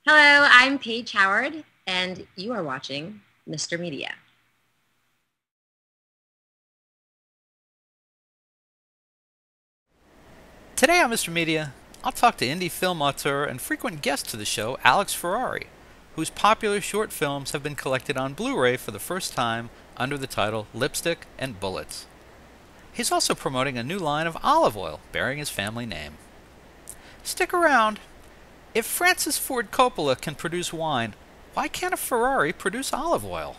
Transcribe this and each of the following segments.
Hello, I'm Paige Howard, and you are watching Mr. Media. Today on Mr. Media, I'll talk to indie film auteur and frequent guest to the show, Alex Ferrari, whose popular short films have been collected on Blu-ray for the first time under the title Lipstick and Bullets. He's also promoting a new line of olive oil bearing his family name. Stick around. If Francis Ford Coppola can produce wine, why can't a Ferrari produce olive oil?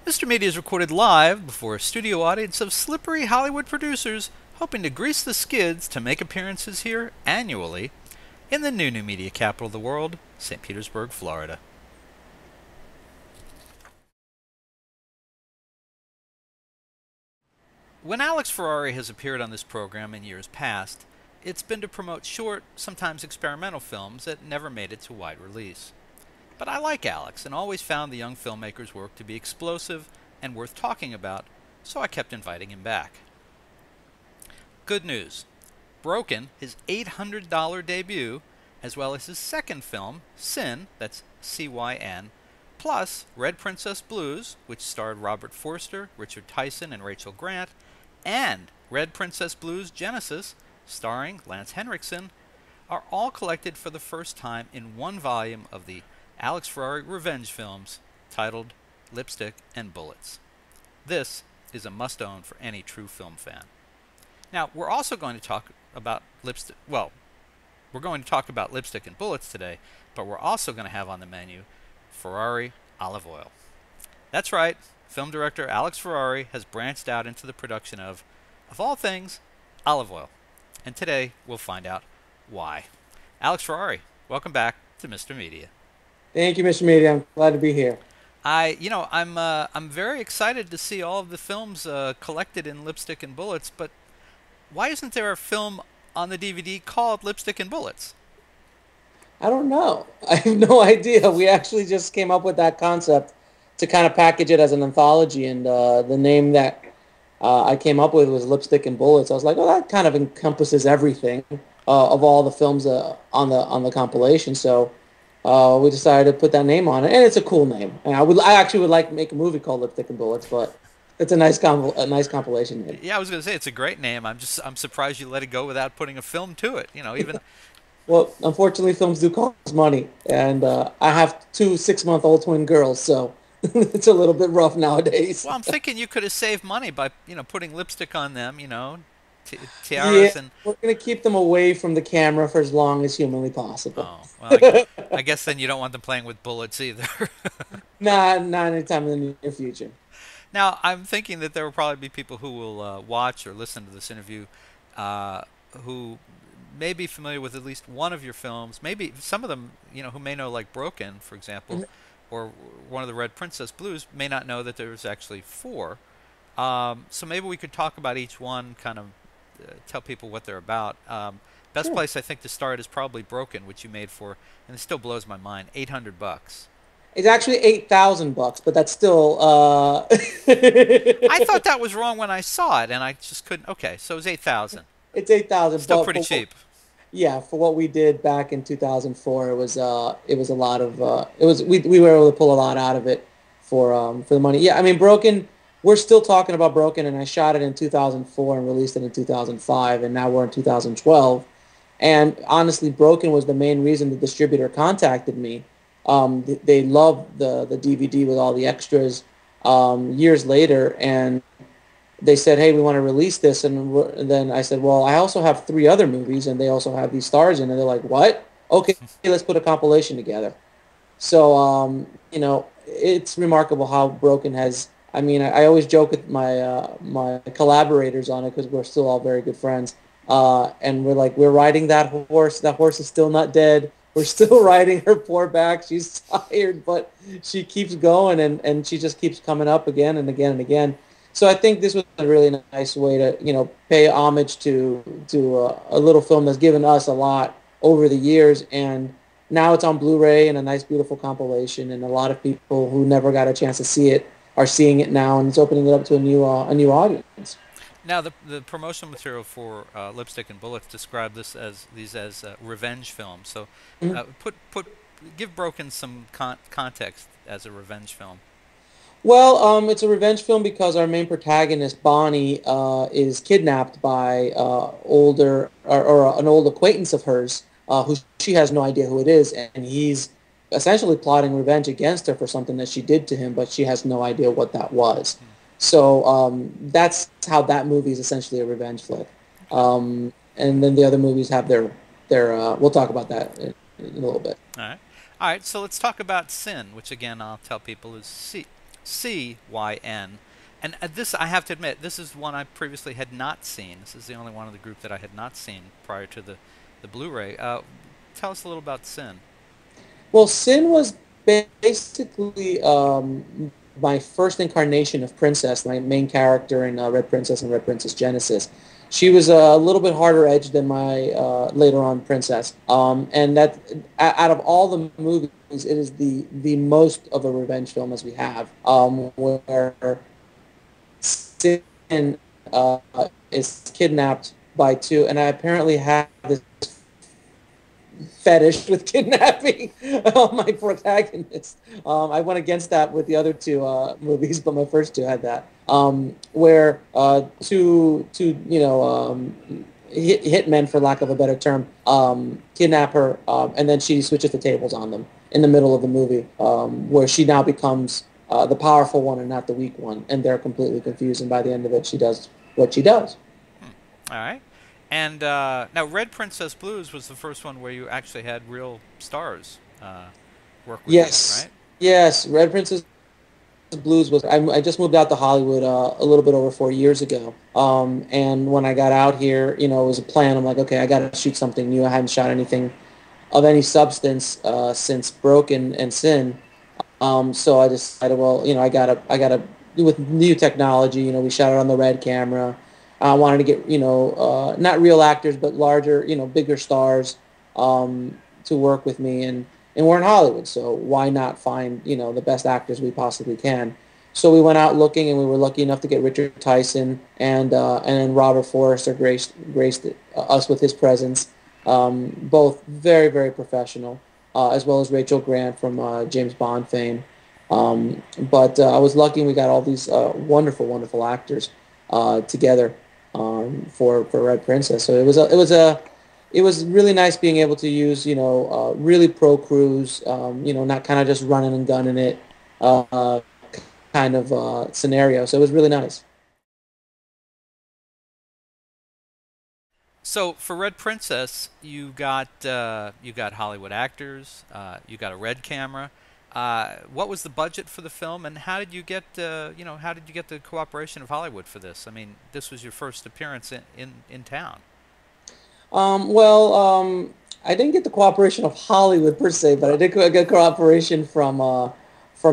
Mr. Media is recorded live before a studio audience of slippery Hollywood producers hoping to grease the skids to make appearances here annually in the new media capital of the world, St. Petersburg, Florida. When Alex Ferrari has appeared on this program in years past, it's been to promote short, sometimes experimental films that never made it to wide release. But I like Alex and always found the young filmmaker's work to be explosive and worth talking about, so I kept inviting him back. Good news. Broken, his $800 debut, as well as his second film, Sin, that's C-Y-N, plus Red Princess Blues, which starred Robert Forster, Richard Tyson, and Rachel Grant, and Red Princess Blues Genesis, starring Lance Henriksen, are all collected for the first time in one volume of the Alex Ferrari revenge films titled Lipstick and Bullets. This is a must-own for any true film fan. Now, we're also going to talk about Lipstick and Bullets today, but we're also going to have on the menu Ferrari Olive Oil. That's right, film director Alex Ferrari has branched out into the production of all things, olive oil. And today we'll find out why. Alex Ferrari, welcome back to Mr. Media. Thank you, Mr. Media. I'm glad to be here. I'm very excited to see all of the films collected in Lipstick and Bullets, but why isn't there a film on the DVD called Lipstick and Bullets? I don't know. I have no idea. We actually just came up with that concept to kind of package it as an anthology, and the name that I came up with was Lipstick and Bullets. I was like, oh, that kind of encompasses everything of all the films on the compilation. So we decided to put that name on it, and it's a cool name. And I actually would like to make a movie called Lipstick and Bullets, but it's a nice compilation name. Yeah, I was going to say it's a great name. I'm surprised you let it go without putting a film to it. Even Well, unfortunately, films do cost money, and I have two 6-month-old twin girls, so it's a little bit rough nowadays. well, I'm thinking you could have saved money by putting lipstick on them. Tiaras Yeah, and we're gonna keep them away from the camera for as long as humanly possible. oh, well, I guess then you don't want them playing with bullets either. Nah, not anytime in the near future. Now, I'm thinking that there will probably be people who will watch or listen to this interview uh, who may be familiar with at least one of your films. Maybe some of them, who may know like Broken, for example, or one of the Red Princess Blues, may not know that there's actually four. So maybe we could talk about each one, kind of tell people what they're about. Best Sure. place I think to start is probably Broken, which you made for, and it still blows my mind, $800. It's actually $8,000, but that's still I thought that was wrong when I saw it, and I just couldn't. Okay, so it was 8,000. it's 8,000. Still But pretty cheap. yeah, for what we did back in 2004, it was a lot of we were able to pull a lot out of it for the money. Yeah, I mean Broken. We're still talking about Broken, and I shot it in 2004 and released it in 2005, and now we're in 2012. And honestly, Broken was the main reason the distributor contacted me. They loved the DVD with all the extras years later, and they said, hey, we want to release this. And then I said, well, I also have 3 other movies, and they also have these stars in it. They're like, what? Okay, let's put a compilation together. So, it's remarkable how Broken has, I mean, I always joke with my collaborators on it because we're still all very good friends. And we're like, we're riding that horse. That horse is still not dead. We're still riding her poor back. She's tired, but she keeps going, and she just keeps coming up again and again and again. So I think this was a really nice way to, pay homage to a little film that's given us a lot over the years, and now it's on Blu-ray and a nice, beautiful compilation, and a lot of people who never got a chance to see it are seeing it now, and it's opening it up to a new audience. Now, the promotional material for Lipstick and Bullets describe these as revenge films. So, Mhm. give Broken some context as a revenge film. Well, it's a revenge film because our main protagonist, Bonnie, is kidnapped by or an old acquaintance of hers, who she has no idea who it is, and he's essentially plotting revenge against her for something that she did to him, but she has no idea what that was. Hmm. So that's how that movie is essentially a revenge flick. Okay. And then the other movies have their we'll talk about that in a little bit. All right. All right. So let's talk about Sin, which again I'll tell people is CYN. And this, I have to admit, this is one I previously had not seen. This is the only one of the group that I had not seen prior to the Blu-ray. Tell us a little about Sin. Well, Sin was basically my first incarnation of Princess, my main character in Red Princess and Red Princess Genesis. She was a little bit harder edged than my later on Princess, and that out of all the movies, it is the most of a revenge film as we have, where Sin uh, is kidnapped by two, and I apparently have this fetish with kidnapping my protagonist. I went against that with the other two movies, but my first two had that. Where two hitmen, for lack of a better term, kidnap her, and then she switches the tables on them in the middle of the movie, where she now becomes the powerful one and not the weak one, and they're completely confused. And by the end of it, she does what she does. All right. And now, Red Princess Blues was the first one where you actually had real stars work with Yes, you, right? yes. Red Princess Blues was. I just moved out to Hollywood a little bit over 4 years ago. And when I got out here, it was a plan. I'm like, okay, I got to shoot something new. I hadn't shot anything of any substance since Broken and Sin. So I decided, well, I gotta with new technology. We shot it on the Red camera. I wanted to get, not real actors, but larger, bigger stars to work with me. And we're in Hollywood, so why not find, the best actors we possibly can? So we went out looking, and we were lucky enough to get Richard Tyson and Robert Forster graced us with his presence. Both very, very professional, as well as Rachel Grant from James Bond fame. But I was lucky, and we got all these wonderful, wonderful actors together for Red Princess. So it was really nice being able to use really pro crews, not kind of just running and gunning it kind of scenario. So it was really nice. So for Red Princess, you got Hollywood actors, you got a red camera. What was the budget for the film, and how did you get how did you get the cooperation of Hollywood for this? I mean, this was your first appearance in town. I didn't get the cooperation of Hollywood per se, but I did get cooperation from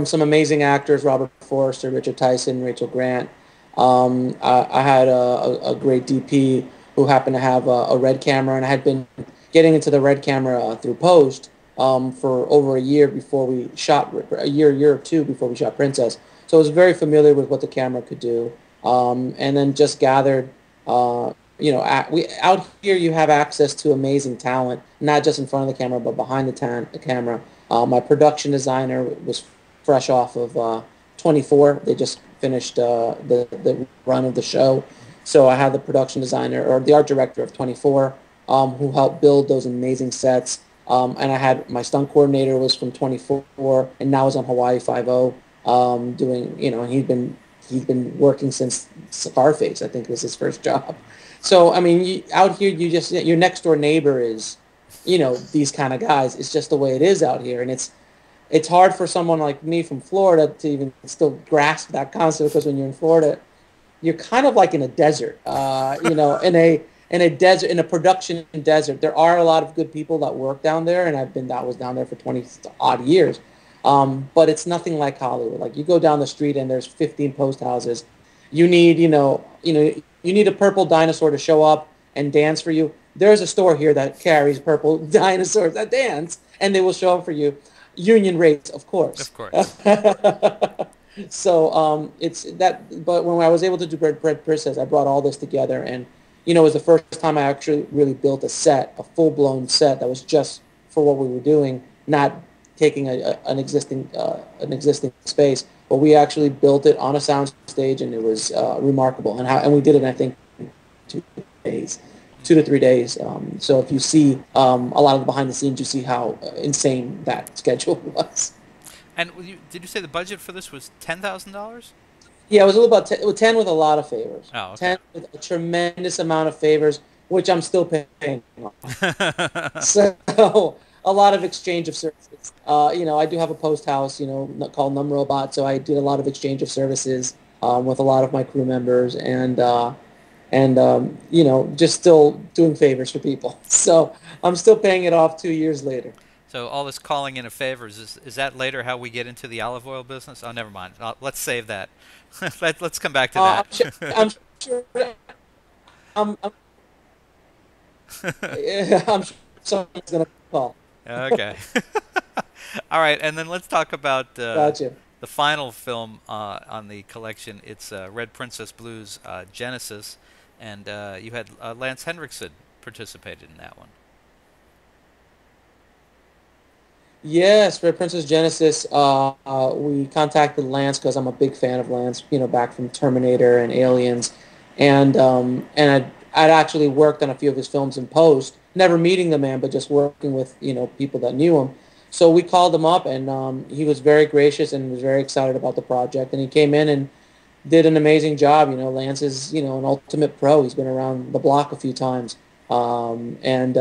some amazing actors: Robert Forster, Richard Tyson, Rachel Grant. I had a great DP who happened to have a red camera, and I had been getting into the red camera through post for over a year before we shot a year or two before we shot Princess. So I was very familiar with what the camera could do, and then just gathered. We out here you have access to amazing talent, not just in front of the camera but behind the camera. My production designer was fresh off of 24. They just finished the run of the show, so I had the production designer or the art director of 24 who helped build those amazing sets. And I had my stunt coordinator was from 24 and now is on Hawaii 5-0 doing, and he'd been working since Scarface. I think was his first job. So, I mean, out here, your next door neighbor is, these kind of guys. It's just the way it is out here. And it's hard for someone like me from Florida to even still grasp that concept, because when you're in Florida, you're kind of like in a desert, in a desert, in a production desert. There are a lot of good people that work down there, and I was down there for 20 odd years. But it's nothing like Hollywood. Like, you go down the street and there's 15 post houses, you need, you need a purple dinosaur to show up and dance for you. There's a store here that carries purple dinosaurs that dance, and they will show up for you. Union rates, of course. Of course. So it's that. But when I was able to do Red Princess, I brought all this together, and it was the first time I actually really built a set, a full blown set that was just for what we were doing, not taking an existing space. But we actually built it on a sound stage, and it was remarkable. And we did it, I think, in 2 days. 2 to 3 days. So if you see a lot of the behind the scenes, you see how insane that schedule was. And did you say the budget for this was $10,000? Yeah, it was a little about 10 with a lot of favors. Oh, okay. 10 with a tremendous amount of favors, which I'm still paying on. So a lot of exchange of services. I do have a post house, called Num Robot, so I did a lot of exchange of services with a lot of my crew members, and just still doing favors for people. So I'm still paying it off 2 years later. So all this calling in of favors, is that later how we get into the olive oil business? Oh, never mind. Let's save that. Let's come back to that. I'm sure. I'm sure someone's going to call. Okay. All right, and then let's talk about Gotcha. the final film on the collection. It's Red Princess Blues Genesis, and you had Lance Henriksen participated in that one. Yes, Red Princess Genesis. We contacted Lance because I'm a big fan of Lance. Back from Terminator and Aliens, and I'd actually worked on a few of his films in post. Never meeting the man, but just working with people that knew him. So we called him up, and he was very gracious and was very excited about the project. And he came in and did an amazing job. Lance is an ultimate pro. He's been around the block a few times. And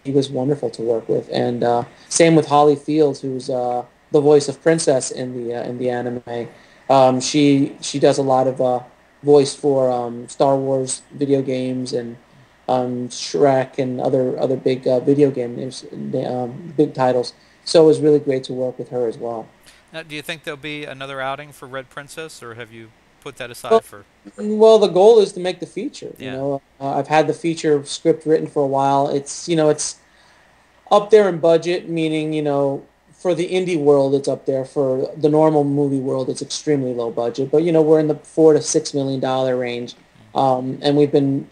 he was wonderful to work with. And same with Holly Fields, who's the voice of Princess in the anime. She does a lot of voice for Star Wars video games and Shrek and other big video games, big titles. So it was really great to work with her as well. Now, do you think there'll be another outing for Red Princess, or have you put that aside for? Well, the goal is to make the feature. Yeah. I've had the feature script written for a while. It's it's up there in budget, meaning for the indie world it's up there. For the normal movie world, it's extremely low budget. But we're in the $4 to $6 million range, and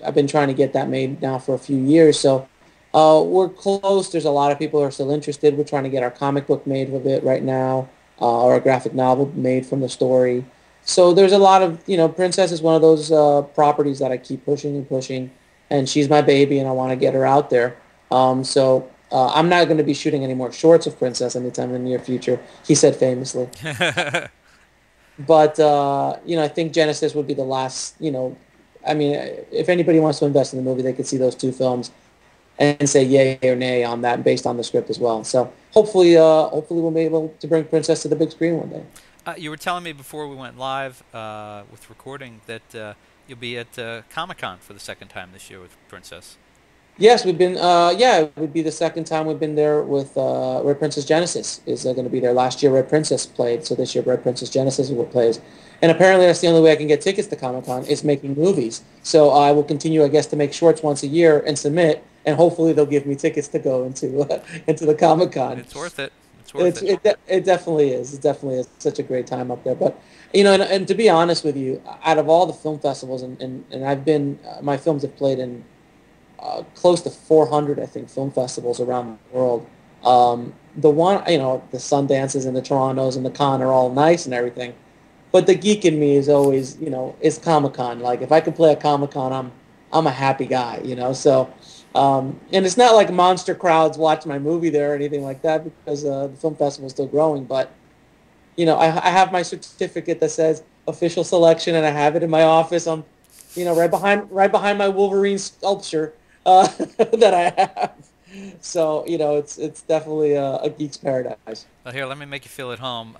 I've been trying to get that made now for a few years. So we're close. There's a lot of people who are still interested. We're trying to get our comic book made with it right now, or a graphic novel made from the story. So there's a lot of, Princess is one of those properties that I keep pushing and pushing, and she's my baby, and I want to get her out there. So I'm not going to be shooting any more shorts of Princess anytime in the near future, he said famously. But, I think Genesis would be the last, if anybody wants to invest in the movie, they could see those 2 films and say yay or nay on that based on the script as well. So hopefully we'll be able to bring Princess to the big screen one day. You were telling me before we went live with recording that you'll be at Comic-Con for the second time this year with Princess. Yes, we've been, it would be the second time we've been there with Red Princess Genesis is going to be there. Last year Red Princess played, so this year Red Princess Genesis is what plays. And apparently that's the only way I can get tickets to Comic-Con is making movies. So I will continue, I guess, to make shorts once a year and submit, and hopefully they'll give me tickets to go into the Comic-Con. It's worth it. It definitely is. It definitely is such a great time up there. But, and to be honest with you, out of all the film festivals, and I've been, my films have played in close to 400, I think, film festivals around the world. The one, the Sundances and the Torontos and the Con are all nice and everything. But the geek in me is always, is Comic-Con. Like, if I can play at Comic-Con, I'm a happy guy, So, and it's not like monster crowds watch my movie there or anything like that because the film festival is still growing. But, I have my certificate that says official selection, and I have it in my office. I'm, right behind my Wolverine sculpture that I have. So, it's definitely a geek's paradise. Well, here, let me make you feel at home.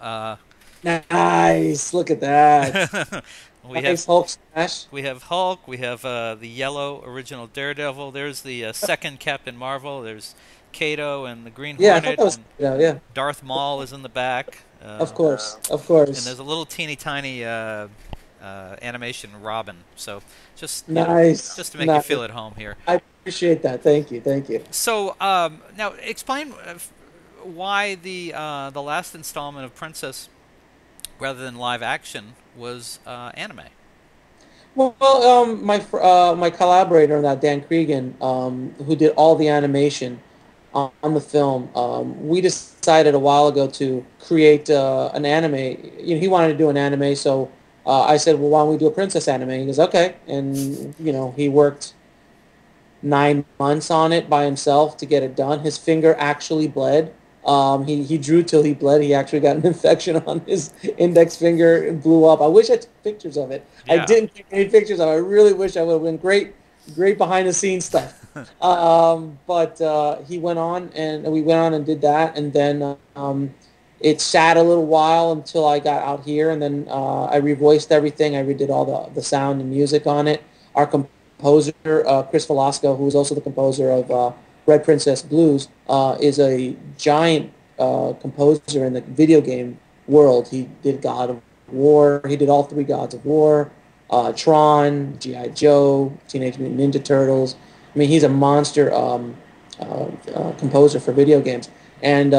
Nice. Look at that. We have Hulk smash. We have Hulk. We have the yellow original Daredevil. There's the second Captain Marvel. There's Kato and the Green Hornet. I thought that was Kato, yeah. Darth Maul is in the back. Of course. And there's a little teeny tiny animation Robin. So just Nice. just to make you Nice. feel at home here. I appreciate that. Thank you. Thank you. So now explain why the last installment of Princess, rather than live action, was anime. My collaborator on that, Dan Cregan, who did all the animation on the film, we decided a while ago to create an anime. You know, he wanted to do an anime, so I said, "Well, why don't we do a princess anime?" He goes, "Okay," and you know, he worked 9 months on it by himself to get it done. His finger actually bled. He drew till he bled. He actually got an infection on his index finger and blew up. I wish I took pictures of it. I Yeah. didn't take any pictures of it. I really wish I would have been great behind the scenes stuff. But he went on and we went on and did that. And then it sat a little while until I got out here. And then I revoiced everything. I redid all the sound and music on it. Our composer, Chris Velasco, who was also the composer of Red Princess Blues, is a giant composer in the video game world. He did God of War. He did all three Gods of War, Tron, G.I. Joe, Teenage Mutant Ninja Turtles. I mean, he's a monster composer for video games. And,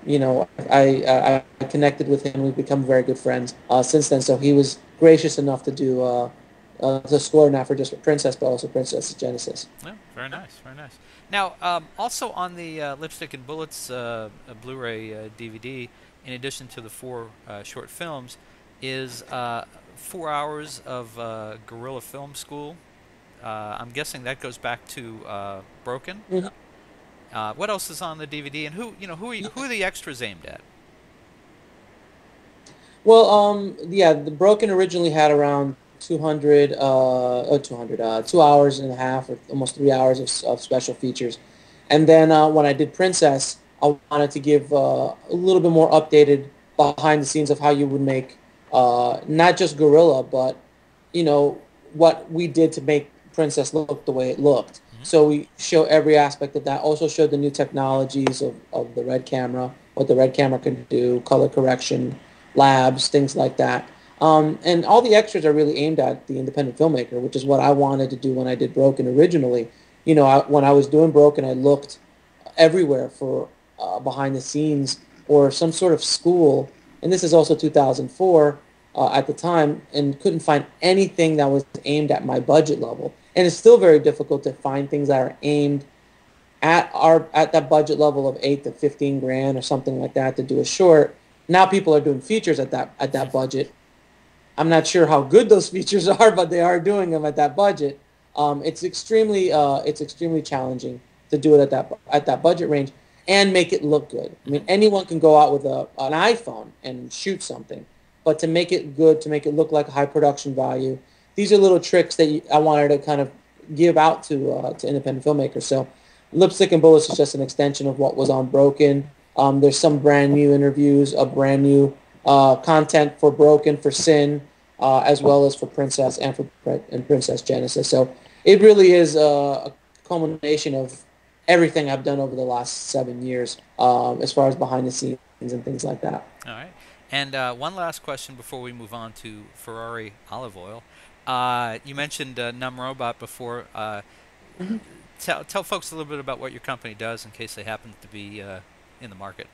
you know, I connected with him. We've become very good friends since then. So he was gracious enough to do the score not for just Princess, but also Princess Genesis. Yeah, very nice, very nice. Now, also on the Lipstick and Bullets Blu-ray DVD, in addition to the four short films, is 4 hours of guerrilla film school. I'm guessing that goes back to Broken. Mhm. What else is on the DVD, and who are the extras aimed at? Well, yeah, the Broken originally had around 2 hours and a half, or almost 3 hours of special features. And then when I did Princess, I wanted to give a little bit more updated behind the scenes of how you would make not just Gorilla, but, you know, what we did to make Princess look the way it looked. Mm-hmm. So we show every aspect of that. Also showed the new technologies of the Red camera, what the Red camera can do, color correction, labs, things like that. And all the extras are really aimed at the independent filmmaker, which is what I wanted to do when I did Broken originally. You know, when I was doing Broken, I looked everywhere for behind the scenes or some sort of school. And this is also 2004 at the time, and couldn't find anything that was aimed at my budget level. And it's still very difficult to find things that are aimed at that budget level of 8 to 15 grand or something like that to do a short. Now people are doing features at that budget. I'm not sure how good those features are, but they are doing them at that budget. It's extremely challenging to do it at that budget range and make it look good. I mean, anyone can go out with an iPhone and shoot something, but to make it good, to make it look like a high production value, these are little tricks that I wanted to kind of give out to independent filmmakers. So Lipstick and Bullets is just an extension of what was on Broken. There's some brand new interviews, a brand new content for Broken, for Sin, as well as for Princess and Princess Genesis. So it really is a culmination of everything I've done over the last 7 years, as far as behind the scenes and things like that. All right. And one last question before we move on to Ferrari Olive Oil. You mentioned Numb Robot before. Mhm. Tell folks a little bit about what your company does in case they happen to be in the market.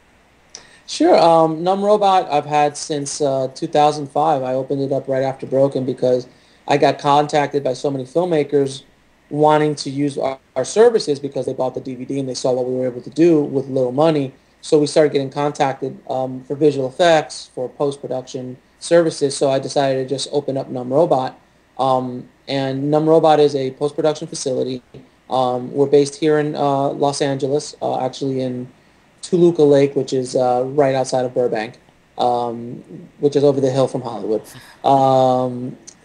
Sure. Numb Robot I've had since 2005. I opened it up right after Broken because I got contacted by so many filmmakers wanting to use our services because they bought the DVD and they saw what we were able to do with little money. So we started getting contacted for visual effects, for post-production services. So I decided to just open up Numb Robot. And Numb Robot is a post-production facility. We're based here in Los Angeles, actually in Toluca Lake, which is right outside of Burbank, which is over the hill from Hollywood.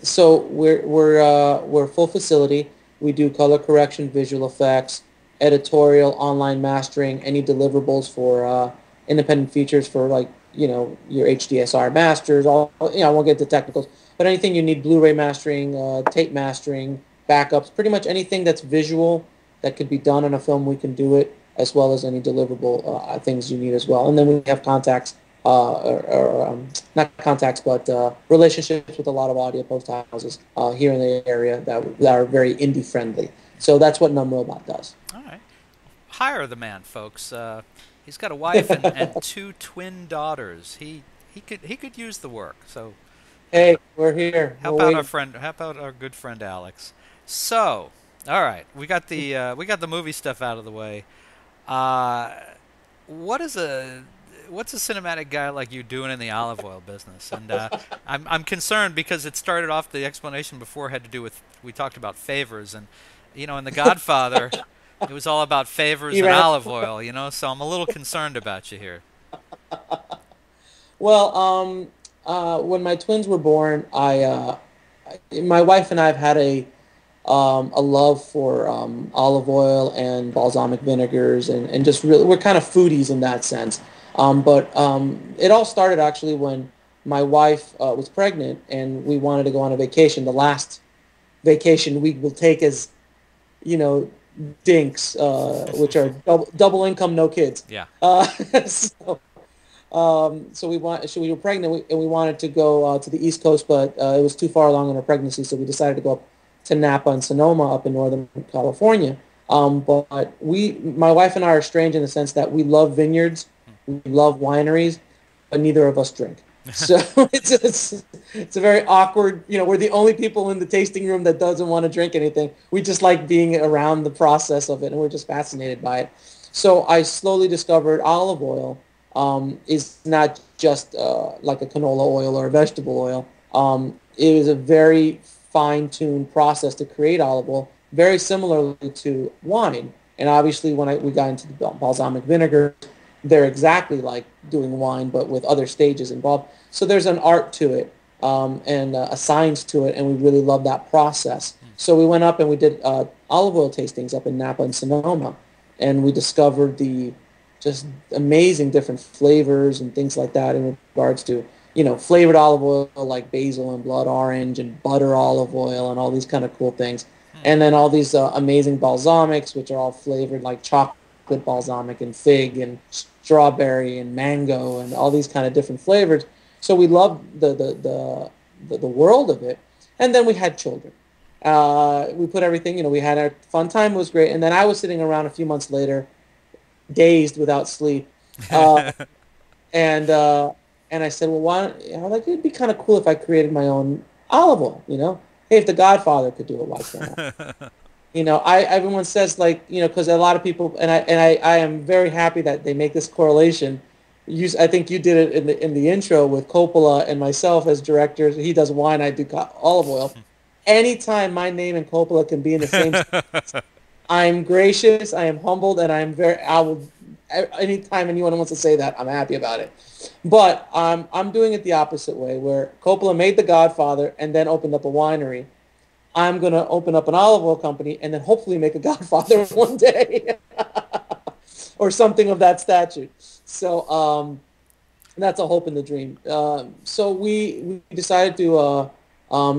So we're a full facility. We do color correction, visual effects, editorial, online mastering, any deliverables for independent features for, like, you know, your HDSR masters. All, you know, I won't get into technicals, but anything you need: Blu-ray mastering, tape mastering, backups, pretty much anything that's visual that could be done on a film, we can do it, as well as any deliverable things you need as well. And then we have contacts not contacts, but relationships with a lot of audio post houses here in the area that are very indie friendly. So that's what Numb Robot does. All right. Hire the man, folks. He's got a wife and two twin daughters. He could use the work. So Hey, we're here. how We're about our waiting. friend? How about our good friend Alex? So, all right, we got the movie stuff out of the way. Uh, what is a what's a cinematic guy like you doing in the olive oil business? And I'm concerned because it started off, the explanation before had to do with, we talked about favors, and in The Godfather, it was all about favors You and ran. olive oil. So I'm a little concerned about you here. Well, when my twins were born, my wife and I have had a love for olive oil and balsamic vinegars, and just really, we're kind of foodies in that sense. But it all started actually when my wife was pregnant and we wanted to go on a vacation. The last vacation we will take as, you know, dinks, which are double income, no kids. Yeah. So, so we were pregnant, and we wanted to go to the East Coast, but it was too far along in our pregnancy, so we decided to go up to Napa and Sonoma up in Northern California. But my wife and I are strange in the sense that we love vineyards, we love wineries, but neither of us drink. So it's a very awkward, we're the only people in the tasting room that doesn't want to drink anything. We just like being around the process of it, and we're just fascinated by it. So I slowly discovered olive oil is not just like a canola oil or a vegetable oil. It is a very fine-tuned process to create olive oil, very similarly to wine. And obviously, when we got into the balsamic vinegar, they're exactly like doing wine, but with other stages involved. So there's an art to it and a science to it, and we really love that process. So we went up and we did olive oil tastings up in Napa and Sonoma, and we discovered the just amazing different flavors and things like that in regards to, flavored olive oil like basil and blood orange and butter olive oil and all these kind of cool things. And then all these amazing balsamics, which are all flavored like chocolate balsamic and fig and strawberry and mango and all these kind of different flavors. So we loved the world of it. And then we had children. We put everything, we had our fun time. It was great. And then I was sitting around a few months later, dazed without sleep. And I said, well, why don't, it'd be kind of cool if I created my own olive oil, Hey, if The Godfather could do it, why can't I? Everyone says because a lot of people, and I am very happy that they make this correlation. I think you did it in the intro with Coppola and myself as directors. He does wine, I do olive oil. Anytime my name and Coppola can be in the same sentence, I'm gracious, I am humbled, and I will, anytime anyone wants to say that, I'm happy about it. But I'm doing it the opposite way, where Coppola made The Godfather and then opened up a winery. I'm going to open up an olive oil company and then hopefully make a Godfather one day or something of that stature. So that's a hope and the dream. So we decided to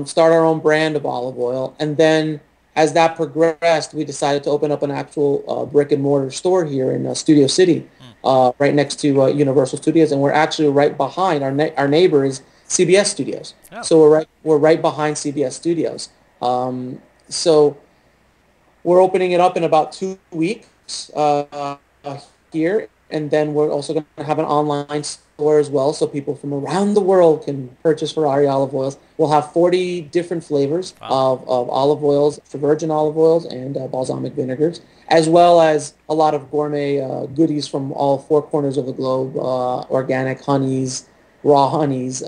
start our own brand of olive oil. And then as that progressed, we decided to open up an actual brick and mortar store here in Studio City, right next to Universal Studios. And we're actually right behind, our neighbor is CBS Studios. Oh. So we're right behind CBS Studios. So we're opening it up in about 2 weeks here, and then we're also going to have an online store as well, so people from around the world can purchase Ferrari olive oils. We'll have 40 different flavors of olive oils, virgin olive oils, and balsamic vinegars, as well as a lot of gourmet goodies from all four corners of the globe, organic honeys, raw honeys,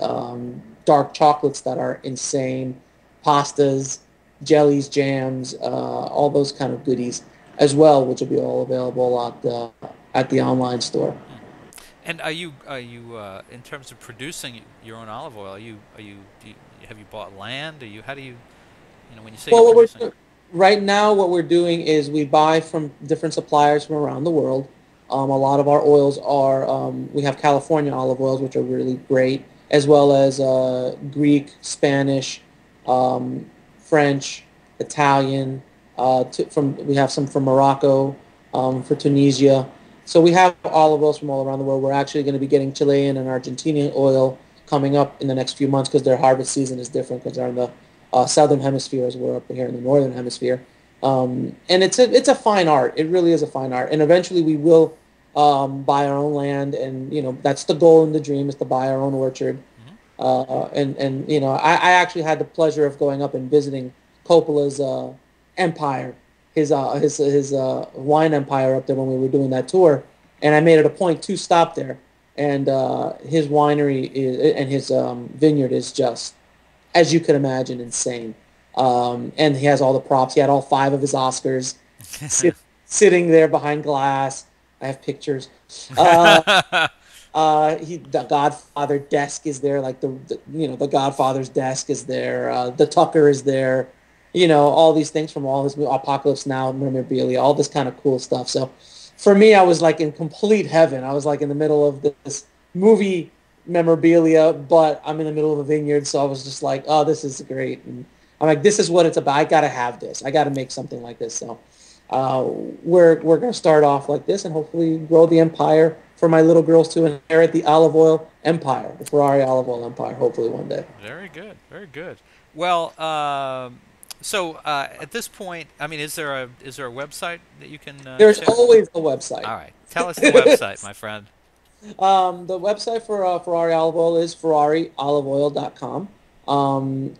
dark chocolates that are insane, pastas, jellies, jams, all those kind of goodies as well, which will be all available at the online store. And are you in terms of producing your own olive oil? Have you bought land? How do you when you say well, you're producing? Right now, what we're doing is we buy from different suppliers from around the world. A lot of our oils are we have California olive oils, which are really great, as well as Greek, Spanish, French, Italian. We have some from Morocco, for Tunisia. So we have olive oils from all around the world. We're actually going to be getting Chilean and Argentinian oil coming up in the next few months because their harvest season is different because they're in the southern hemisphere as we're up here in the northern hemisphere. And it's a fine art. It really is a fine art. And eventually we will buy our own land, and that's the goal and the dream, is to buy our own orchard. And I actually had the pleasure of going up and visiting Coppola's empire, his wine empire up there when we were doing that tour, and I made it a point to stop there. And his winery and his vineyard is just, as you could imagine, insane. And he has all the props. He had all 5 of his Oscars sitting there behind glass. I have pictures. The Godfather desk is there, like the Godfather's desk is there. The Tucker is there. All these things from all his Apocalypse Now memorabilia, all this kind of cool stuff. So for me, I was like in complete heaven. I was like in the middle of this movie memorabilia, but I'm in the middle of a vineyard. So I was just like, oh, this is great. And I'm like, this is what it's about. I got to have this. I got to make something like this. So we're going to start off like this and hopefully grow the empire for my little girls to inherit the olive oil empire, the Ferrari olive oil empire, hopefully one day. Very good. Very good. Well, so at this point, I mean, is there a website that you can There's share? always a website. All right. Tell us the website, my friend. The website for Ferrari Olive Oil is ferrarioliveoil.com.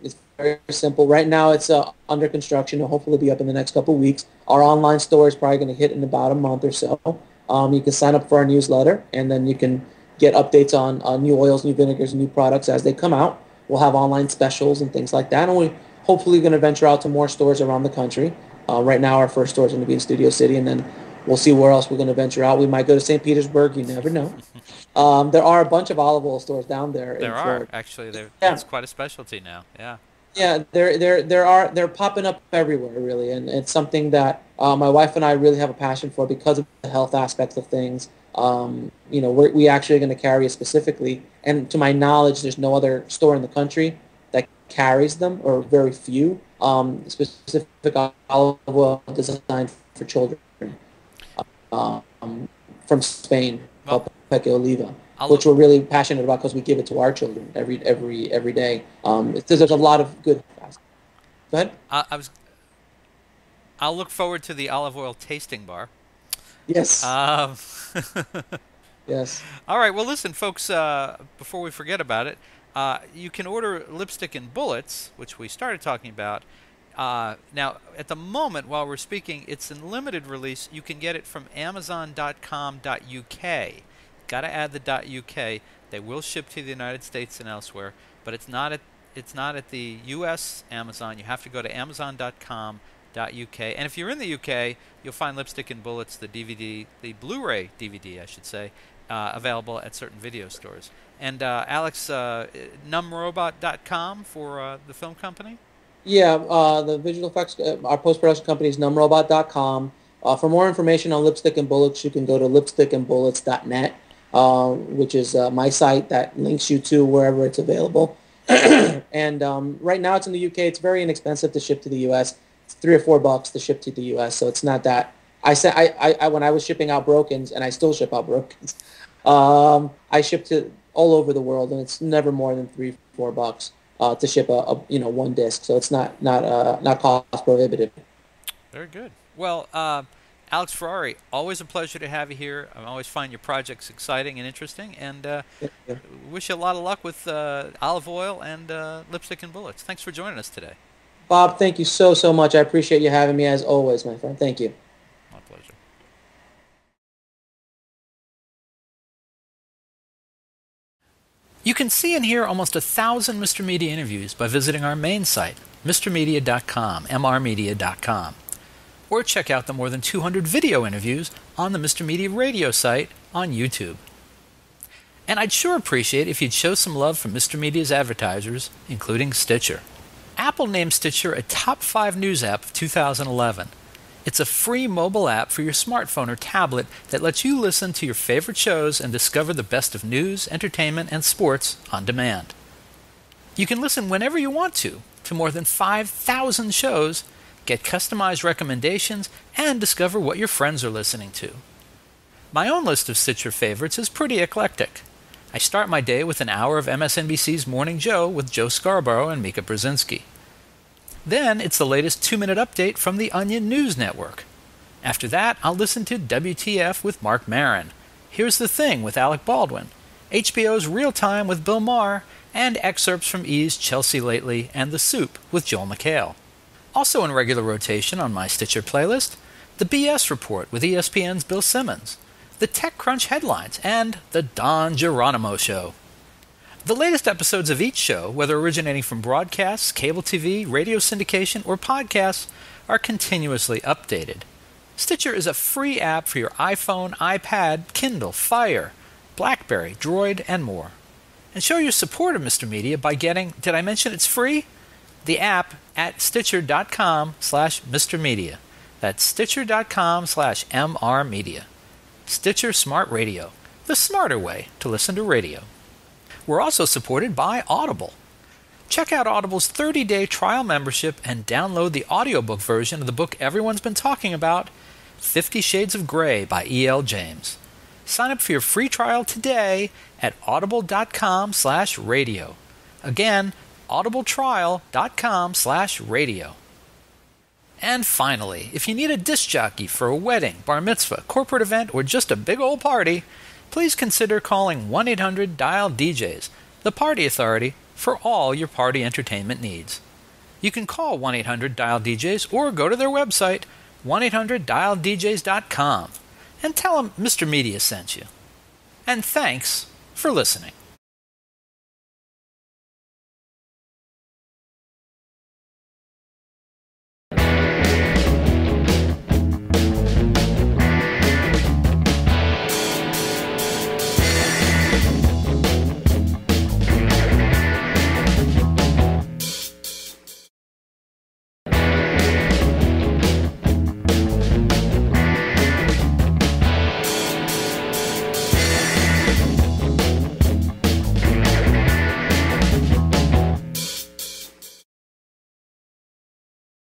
It's very simple. Right now it's under construction. It'll hopefully be up in the next couple of weeks. Our online store is probably going to hit in about a month or so. You can sign up for our newsletter, and then you can get updates on new oils, new vinegars, and new products as they come out. We'll have online specials and things like that, and we're hopefully going to venture out to more stores around the country. Right now our first store is going to be in Studio City, and then we'll see where else we're going to venture out. We might go to St. Petersburg. You never know. There are a bunch of olive oil stores down there. There are Florida. actually. It's quite a specialty now. Yeah. Yeah, they're popping up everywhere, really, and it's something that my wife and I really have a passion for because of the health aspects of things. We actually are going to carry it specifically, and to my knowledge, there's no other store in the country that carries them, or very few. Specific olive oil designed for children from Spain, called Peque Oliva, which we're really passionate about because we give it to our children every day. There's a lot of good. Go ahead. I'll look forward to the olive oil tasting bar. Yes. Yes. All right. Well, listen, folks. Before we forget about it, you can order Lipstick and Bullets, which we started talking about. Now, at the moment, while we're speaking, it's in limited release. You can get it from Amazon.com.uk. Got to add the .uk. They will ship to the United States and elsewhere, but it's not at the U.S. Amazon. You have to go to Amazon.com.uk. And if you're in the UK, you'll find Lipstick and Bullets, the DVD, the Blu-ray DVD, I should say, available at certain video stores. And Alex, numrobot.com for the film company. Yeah, the visual effects, our post-production company is numrobot.com. For more information on Lipstick and Bullets, you can go to lipstickandbullets.net, which is my site that links you to wherever it's available. And right now it's in the UK. It's very inexpensive to ship to the US. It's $3 or $4 to ship to the US, so it's not that. I when I was shipping out Brokens, and I still ship out Brokens, I ship to all over the world, and it's never more than $3 or $4 to ship a one disc. So it's not cost prohibitive. Very good. Well, Alex Ferrari, always a pleasure to have you here. I always find your projects exciting and interesting, and wish you a lot of luck with olive oil and Lipstick and Bullets. Thanks for joining us today. Bob, thank you so much. I appreciate you having me as always, my friend. Thank you. My pleasure. You can see and hear almost 1,000 Mr. Media interviews by visiting our main site, mrmedia.com, mrmedia.com. Or check out the more than 200 video interviews on the Mr. Media radio site on YouTube. And I'd sure appreciate if you'd show some love for Mr. Media's advertisers, including Stitcher. Apple named Stitcher a top 5 news app of 2011. It's a free mobile app for your smartphone or tablet that lets you listen to your favorite shows and discover the best of news, entertainment, and sports on demand. You can listen whenever you want to more than 5,000 shows, get customized recommendations, and discover what your friends are listening to. My own list of Stitcher favorites is pretty eclectic. I start my day with an hour of MSNBC's Morning Joe with Joe Scarborough and Mika Brzezinski. Then it's the latest 2-minute update from the Onion News Network. After that, I'll listen to WTF with Mark Maron, Here's the Thing with Alec Baldwin, HBO's Real Time with Bill Maher, and excerpts from E's Chelsea Lately and The Soup with Joel McHale. Also in regular rotation on my Stitcher playlist, the BS Report with ESPN's Bill Simmons, the TechCrunch Headlines, and the Don Geronimo Show. The latest episodes of each show, whether originating from broadcasts, cable TV, radio syndication, or podcasts, are continuously updated. Stitcher is a free app for your iPhone, iPad, Kindle, Fire, BlackBerry, Droid, and more. And show your support of Mr. Media by getting, did I mention it's free? The app at Stitcher.com/MrMedia. That's Stitcher.com/MRMedia. Stitcher Smart Radio, the smarter way to listen to radio. We're also supported by Audible. Check out Audible's 30-day trial membership and download the audiobook version of the book everyone's been talking about, 50 Shades of Grey by E.L. James. Sign up for your free trial today at audible.com/radio. Again, audibletrial.com/radio. And finally, if you need a disc jockey for a wedding, bar mitzvah, corporate event, or just a big old party, please consider calling 1-800-DIAL-DJs, the party authority for all your party entertainment needs. You can call 1-800-DIAL-DJs or go to their website, 1-800-DIAL-DJs.com, and tell them Mr. Media sent you. And thanks for listening.